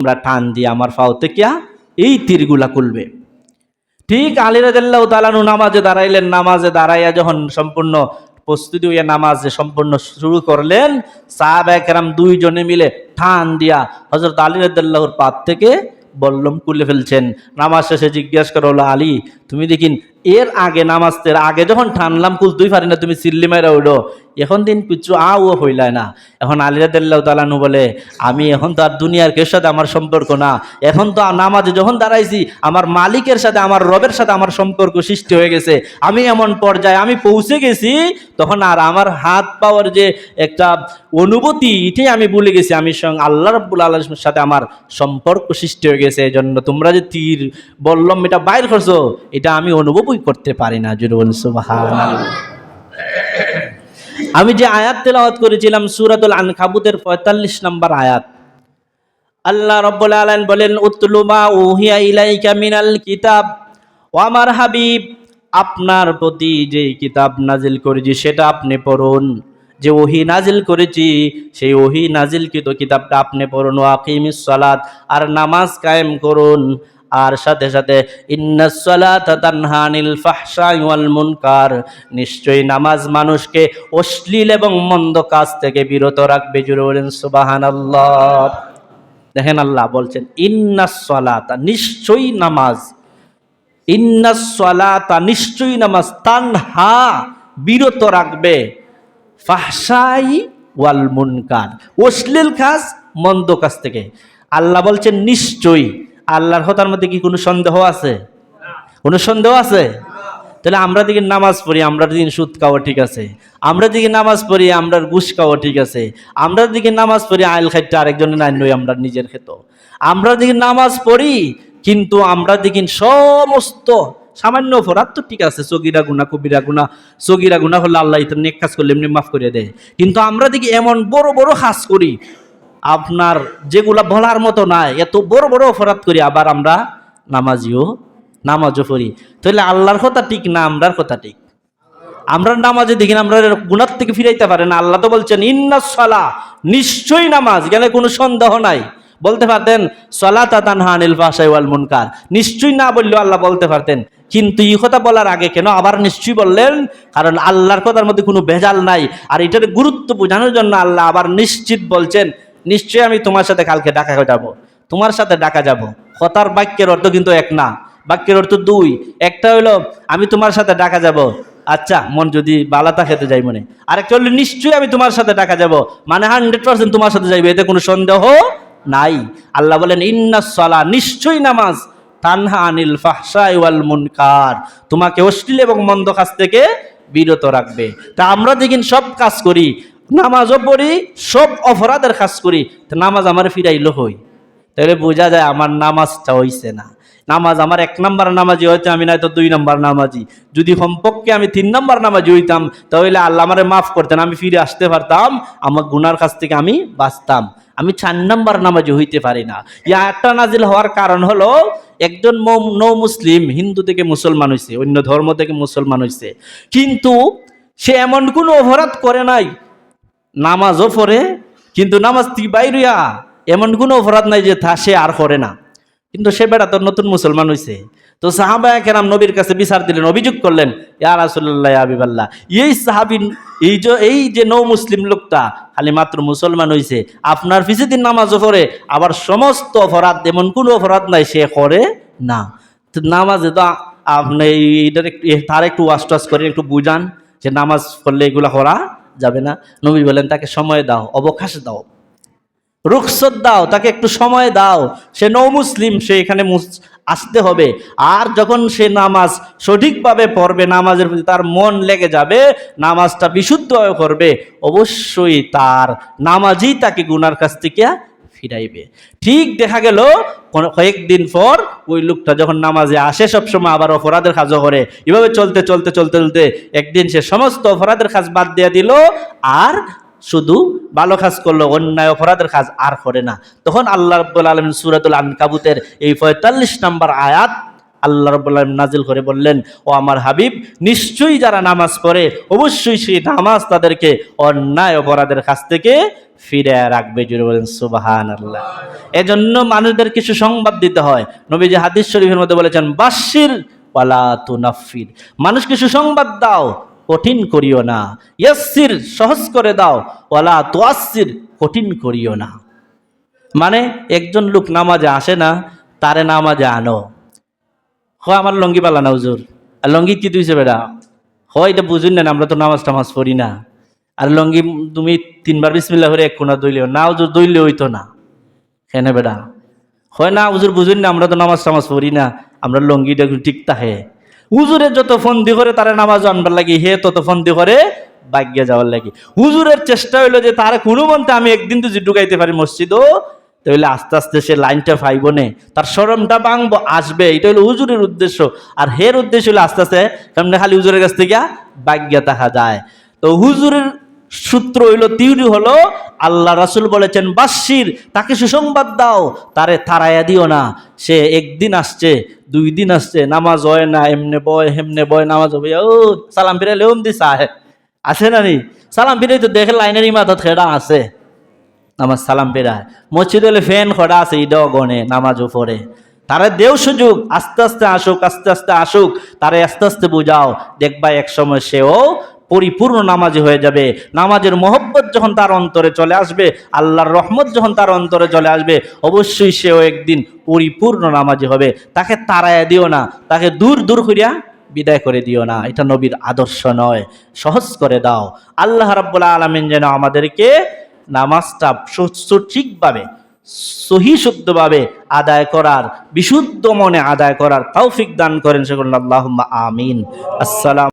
তোমরা টান দিয়ে আমার পাও থেকে এই তীরগুলা খুলবে। ঠিক আলী রাদিয়াল্লাহু তাআলা আনহু নামাজে দাঁড়াইলেন। নামাজে দাঁড়াইয়া যখন সম্পূর্ণ প্রস্তুতি হইয়া নামাজে সম্পূর্ণ শুরু করলেন, সাহাবায়ে কেরাম দুইজনে মিলে টান দিয়া হযরত আলী রাদিয়াল্লাহুর পা থেকে বল্লম খুলে ফেলছেন। নামাজ শেষে জিজ্ঞাসা করা হলো, আলী তুমি দেখিন এর আগে নামাজের আগে যখন টানলাম খুলতেই পারি না, তুমি চিল্লি মাইরা উঠো, এখন দিন কিছু আও হইলায় না। এখন আলী রাদিয়াল্লাহু তাআলা আনহু বলে, আমি এখন তো আর দুনিয়ার কেউ সাথে আমার সম্পর্ক না, এখন তো নামাজে যখন দাঁড়াইছি আমার মালিকের সাথে আমার রবের সাথে আমার সম্পর্ক সৃষ্টি হয়ে গেছে। আমি এমন পর্যায়ে আমি পৌঁছে গেছি, তখন আর আমার হাত পাওয়ার যে একটা অনুভূতি এটাই আমি ভুলে গেছি। আমি সঙ্গে আল্লাহ রাব্বুল আলামিনের সাথে আমার সম্পর্ক সৃষ্টি হয়ে গেছে। এই জন্য তোমরা যে তীর বললাম এটা বাইর করছো, এটা আমি অনুভবই করতে পারি না। জোরে বলুন সুবহানাল্লাহ। আমি যে আয়াত তেলাওয়াত করেছিলাম সূরাতুল আনকাবুতের ৪৫ নম্বর আয়াত, আল্লাহ রাব্বুল আলামিন বলেন, উতলু মা উহিয়া ইলাইকা মিনাল কিতাব, ও আমার হাবিব আপনার প্রতি যে কিতাব নাজিল করেছি সেটা আপনি পড়ুন। যে ওহী নাজিল করেছি সেই ওহী নাজিলকৃত কিতাবটা আপনি পড়ুন। ওয়াকিমিস সালাত, আর নামাজ কায়েম করুন। আর সাথে সাথে ইন্নাস সালাতা তানহা আনিল ফাহশাই ওয়াল মুনকার, নিশ্চয়ই নামাজ মানুষকে অশ্লীল এবং মন্দ কাজ থেকে বিরত রাখবে। জোরে বলেন সুবহানাল্লাহ। দেখেন আল্লাহ বলছেন ইন্নাস সালাতা, নিশ্চয়ই নামাজ, ইন্নাস সালাতা নিশ্চয়ই নামাজ, তানহা বিরত রাখবে, ফাহশাই ওয়াল মুনকার অশ্লীল কাজ মন্দ কাজ থেকে। আল্লাহ বলছেন নিশ্চয়ই। আল্লাহর কথার মধ্যে কি কোনো সন্দেহ আছে? কোনো সন্দেহ আছে? তাহলে আমরা দিকে নামাজ পড়ি, আমরা দিকে সুদ খাওয়া ঠিক আছে, আমরা দিকে নামাজ পড়ি আমরা ঘুষ খাওয়া ঠিক আছে, আমরা দিকে নামাজ পড়ি আইল খাইতে আরেকজনের নাই নই আমরা নিজের খেত, আমরা দিকে নামাজ পড়ি কিন্তু আমরা দিকে সমস্ত সামান্য অপরাধ তো ঠিক আছে, সগীরা গুনাহ কবিরা গুনাহ, সগীরা গুনাহ হলে আল্লাহ এটা নেক কাজ করলে এমনি মাফ করে দেয়, কিন্তু আমরা দিকে এমন বড় বড় কাজ করি আপনার যেগুলা বলার মতো নাই, এত বড় বড় অপরাধ করি, আবার আমরা নামাজও পড়ি। তাহলে আল্লাহর কথা ঠিক না আমরার কথা ঠিক? আমরা নামাজে দেখি না আমরা গুনাহ থেকে ফিরাইতে পারে না। আল্লাহ তো বলছেন ইন্নাস সালাহ, নিশ্চয়ই নামাজ, এখানে কোনো সন্দেহ নাই। বলতে পারতেন সালাতা তানহা আনিল ফাহশাই ওয়াল মুনকার, নিশ্চয়ই না বললেও আল্লাহ বলতে পারতেন, কিন্তু এই কথা বলার আগে কেন আবার নিশ্চয়ই বললেন? কারণ আল্লাহর কথার মধ্যে কোনো ভেজাল নাই। আর এটার গুরুত্ব বোঝানোর জন্য আল্লাহ আবার নিশ্চিত বলছেন, নিশ্চয়ই আমি তোমার সাথে কালকে ঢাকা যাব, তোমার সাথে ঢাকা যাব। কথার বাক্যের অর্থ কিন্তু এক না, বাক্যের অর্থ দুই। একটা হইলো আমি তোমার সাথে ঢাকা যাব, আচ্ছা মন যদি বালাতা খেতে যাই মনে, আরেকটা হলো নিশ্চয়ই আমি তোমার সাথে ঢাকা যাব, মানে 100% তোমার সাথে যাইবে, এতে কোনো সন্দেহ নাই। আল্লাহ বলেন ইন্নাস সালাহ, নিশ্চয়ই নামাজ, তানহা আনিল ফাহশাই ওয়াল মুনকার, তোমাকে অশ্লীল এবং মন্দ কাজ থেকে বিরত রাখবে। তা আমরা দেখিন সব কাজ করি, নামাজও পড়ি, সব অপরাধের কাজ করি, তো নামাজ আমার ফিরাইলো হই, তাহলে বোঝা যায় আমার নামাজটা হইছে না। নামাজ আমার 1 নম্বর নামাজি হয়তো আমি নয়তো 2 নম্বর নামাজি, যদি কমপক্ষে আমি 3 নম্বর নামাজি হইতাম তাহলে আল্লাহ আমারে মাফ করতেন, আমি ফিরে আসতে পারতাম, আমার গুনার কাছ থেকে আমি বাঁচতাম। আমি 4 নম্বর নামাজি হইতে পারি না। একটা নাজিল হওয়ার কারণ হলো একজন নৌ মুসলিম হিন্দু থেকে মুসলমান হয়েছে, অন্য ধর্ম থেকে মুসলমান হয়েছে, কিন্তু সে এমন কোনো অপরাধ করে নাই, নামাজও পড়ে কিন্তু নামাজ থেকে বাইরিয়া এমন কোনো অপরাধ নাই যে সে আর করে না, কিন্তু সে বেটা তো নতুন মুসলমান হয়েছে। তো সাহাবায়ে কেরাম নবীর কাছে বিচার দিলেন, অভিযোগ করলেন, ইয়া রাসূলুল্লাহ ইয়া হাবিবাল্লাহ, এই সাহাবী এই যে নৌ মুসলিম লোকটা খালি মাত্র মুসলমান হয়েছে, আপনার পিছে দিন নামাজও পড়ে, আবার সমস্ত অপরাধ এমন কোনো অপরাধ নাই সে করে না, তো নামাজে তো আপনি তার একটু ওয়াজ করে একটু বুঝান যে নামাজ পড়লে এগুলা করা যাবে না। নবী বলেন তাকে সময় দাও, অবকাশ দাও, রুখসত দাও, তাকে একটু সময় দাও, সে নৌ মুসলিম, সে এখানে আসতে হবে। আর যখন সে নামাজ সঠিকভাবে পড়বে, নামাজের প্রতি তার মন লেগে যাবে, নামাজটা বিশুদ্ধভাবে করবে, অবশ্যই তার নামাজই তাকে গুনার কাছ থেকে ফিরাইবে। ঠিক দেখা গেল কয়েকদিন পর ওই লোকটা যখন নামাজে আসে সবসময় আবার অপরাধের কাজও করে, এভাবে চলতে চলতে চলতে চলতে একদিন সে সমস্ত অপরাধের কাজ বাদ দিয়ে দিল, আর শুধু ভালো কাজ করলো, অন্যায় অপরাধের কাজ আর করে না। তখন আল্লাহ রাব্বুল আলামিন সূরাতুল আনকাবুতের এই ৪৫ নম্বর আয়াত আল্লাহ রাব্বুল আলামিন নাজিল করে বললেন, ও আমার হাবিব, নিশ্চয়ই যারা নামাজ পড়ে অবশ্যই সেই নামাজ তাদেরকে অন্যায় অপরাধের কাছ থেকে ফিরে রাখবে। জুড়ে বলেন সুবহানাল্লাহ। এজন্য মানুষদের কিছু সংবাদ দিতে হয়। নবীজি হাদিস শরীফের মধ্যে বলেছেন, বাশির ওয়ালা তুনাফির, মানুষকে সুসংবাদ দাও, কঠিন করিও না। ইয়াসসির, সহজ করে দাও। ওয়ালা তুআসসির, কঠিন করিও না। মানে একজন লোক নামাজে আসে না, তারে নামাজে আনো। হয় আমার লঙ্গি পালা না হুজুর, আর লঙ্গি কি তুইছে বেটা? হয় এটা বুঝুন না, আমরা তো নামাজ টামাজ পড়ি না। আর লঙ্গি তুমি 3 বার বিসমিল্লাহ করে এক কোনা দইলেও না, হুজুর দইলে হইতো না। কেন বেটা? হয় না হুজুর বুঝুন না, আমরা তো নামাজ টামাজ পড়ি না, আমরা লঙ্গিটা ঠিক তাহে। হুজুরের যত ফন্দি করে তারা নামাজ আনবার লাগে, হে তত ফন্দি করে বাগ্যে যাওয়ার লাগে। হুজুরের চেষ্টা হইলো যে তারা কোনো মন্তে আমি একদিন তো যে ঢুকাইতে পারি মসজিদও, তাহলে আস্তে আস্তে সে লাইনটা পাইব নে, তার শরমটা ভাঙবো, আসবে। এটা হলো হুজুরের উদ্দেশ্য। আর হের উদ্দেশ্য হলো আস্তে আস্তে কেমন খালি হুজুরের কাছ থেকে বাগ্যা দেখা যায়। তো হুজুরের সূত্র হইল, তিউরি হলো, আল্লাহ রাসূল বলেছেন বাশির, তাকে সুসংবাদ দাও, তারে তাড়াইয়া দিও না। সে একদিন আসছে, 2 দিন আসছে, নামাজ হয় না, এমনে বয় হেমনে বয়, নামাজ হবে, ও সালাম ফিরাইলে ওম দিস আসে না নি, সালাম ফিরাই তো দেখে লাইনের ইমাদত খেড়া আছে, নামাজ সালাম ফিরায়। মসজিদ হলে ফ্যান খড়া আছে, ইডাও গনে, নামাজও পড়ে। তারা দেও সুযোগ, আস্তে আস্তে আসুক, আস্তে আস্তে আসুক, তারে আস্তে আস্তে বুঝাও, দেখবা এক সময় সেও পরিপূর্ণ নামাজি হয়ে যাবে। নামাজের মহব্বত যখন তার অন্তরে চলে আসবে, আল্লাহর রহমত যখন তার অন্তরে চলে আসবে, অবশ্যই সেও একদিন পরিপূর্ণ নামাজি হবে। তাকে তাড়াইয়া দিও না, তাকে দূর দূর করিয়া বিদায় করে দিও না। এটা নবীর আদর্শ নয়, সহজ করে দাও। আল্লাহ রাব্বুল আলামিন যেন আমাদেরকে নামাজটা সঠিকভাবে, সহি শুদ্ধভাবে আদায় করার, বিশুদ্ধ মনে আদায় করার তৌফিক দান করেন। সেগুলো আল্লাহুম্মা আমিন। আসসালাম।